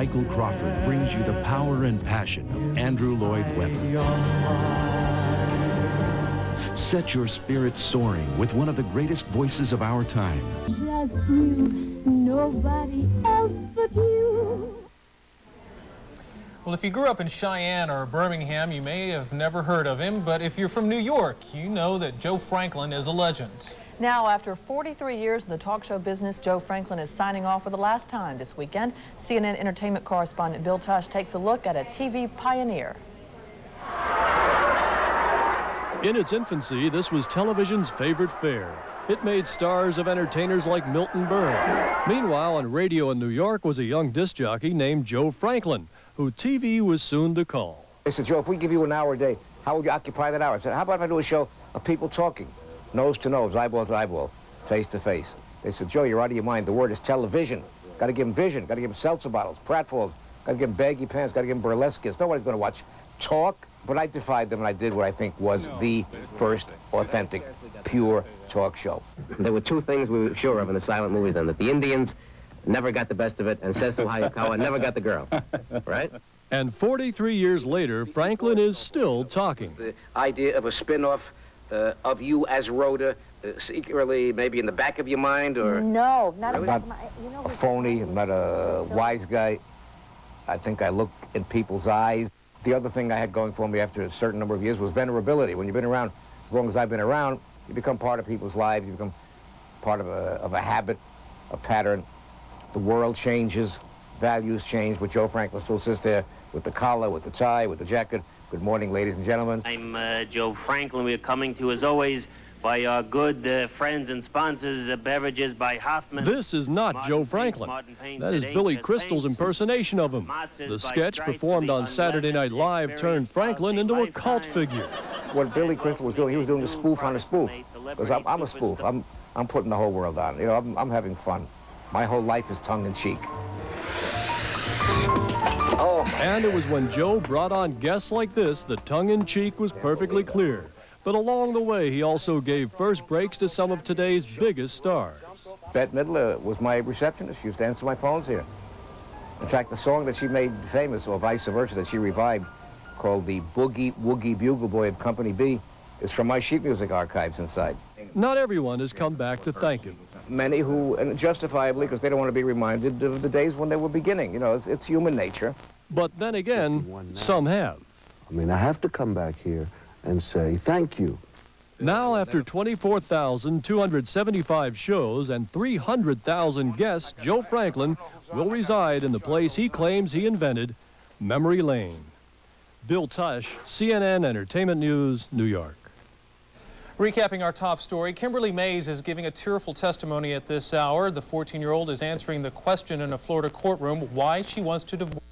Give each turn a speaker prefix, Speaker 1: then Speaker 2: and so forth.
Speaker 1: Michael Crawford brings you the power and passion of Andrew Lloyd Webber. Set your spirit soaring with one of the greatest voices of our time.
Speaker 2: Just you, nobody else but you.
Speaker 3: Well, if you grew up in Cheyenne or Birmingham, you may have never heard of him, but if you're from New York, you know that Joe Franklin is a legend.
Speaker 4: Now, after 43 years in the talk show business, Joe Franklin is signing off for the last time this weekend. CNN entertainment correspondent Bill Tush takes a look at a TV pioneer.
Speaker 5: In its infancy, this was television's favorite fare. It made stars of entertainers like Milton Berle. Meanwhile, on radio in New York was a young disc jockey named Joe Franklin, who TV was soon to call.
Speaker 6: They said, Joe, if we give you an hour a day, how would you occupy that hour? I said, how about if I do a show of people talking, nose to nose, eyeball to eyeball, face to face? They said, Joe, you're out of your mind. The word is television. Got to give them vision. Got to give them seltzer bottles, pratfalls. Got to give them baggy pants. Got to give them burlesque skits. Nobody's going to watch talk. But I defied them, and I did what I think was the first authentic, pure talk show.
Speaker 7: There were two things we were sure of in the silent movies then, that the Indians never got the best of it, and Cecil Hayakawa never got the girl, right?
Speaker 5: And 43 years later, Franklin is still talking.
Speaker 6: The idea of a spin-off of you as Rhoda, secretly maybe in the back of your mind, or...
Speaker 2: No, not
Speaker 6: I'm not a phony, I'm not a wise guy. I think I look in people's eyes. The other thing I had going for me after a certain number of years was venerability. When you've been around, as long as I've been around, you become part of people's lives, you become part of a habit, a pattern. The world changes, values change, but Joe Franklin still sits there with the collar, with the tie, with the jacket. Good morning, ladies and gentlemen.
Speaker 8: I'm Joe Franklin. We're coming to, as always, by our good friends and sponsors, beverages by Hoffman.
Speaker 5: This is not Joe Franklin. That is Billy Crystal's impersonation of him. The sketch performed on Saturday Night Live turned Franklin into a cult figure.
Speaker 6: What Billy Crystal was doing, he was doing a spoof on a spoof. Because I'm a spoof. I'm putting the whole world on. You know, I'm having fun. My whole life is tongue-in-cheek. Oh,
Speaker 5: and it was when Joe brought on guests like this that tongue-in-cheek was perfectly clear. But along the way, he also gave first breaks to some of today's biggest stars.
Speaker 6: Bette Midler was my receptionist. She used to answer my phones here. In fact, the song that she made famous, or vice versa, that she revived, called the Boogie Woogie Bugle Boy of Company B, is from my sheet music archives inside.
Speaker 5: Not everyone has come back to thank him.
Speaker 6: Many who, and justifiably, because they don't want to be reminded of the days when they were beginning. You know, it's human nature.
Speaker 5: But then again, some have.
Speaker 9: I mean, I have to come back here and say thank you.
Speaker 5: Now, after 24,275 shows and 300,000 guests, Joe Franklin will reside in the place he claims he invented, Memory Lane. Bill Tush, CNN Entertainment News, New York.
Speaker 3: Recapping our top story, Kimberly Mays is giving a tearful testimony at this hour. The 14-year-old is answering the question in a Florida courtroom why she wants to divorce.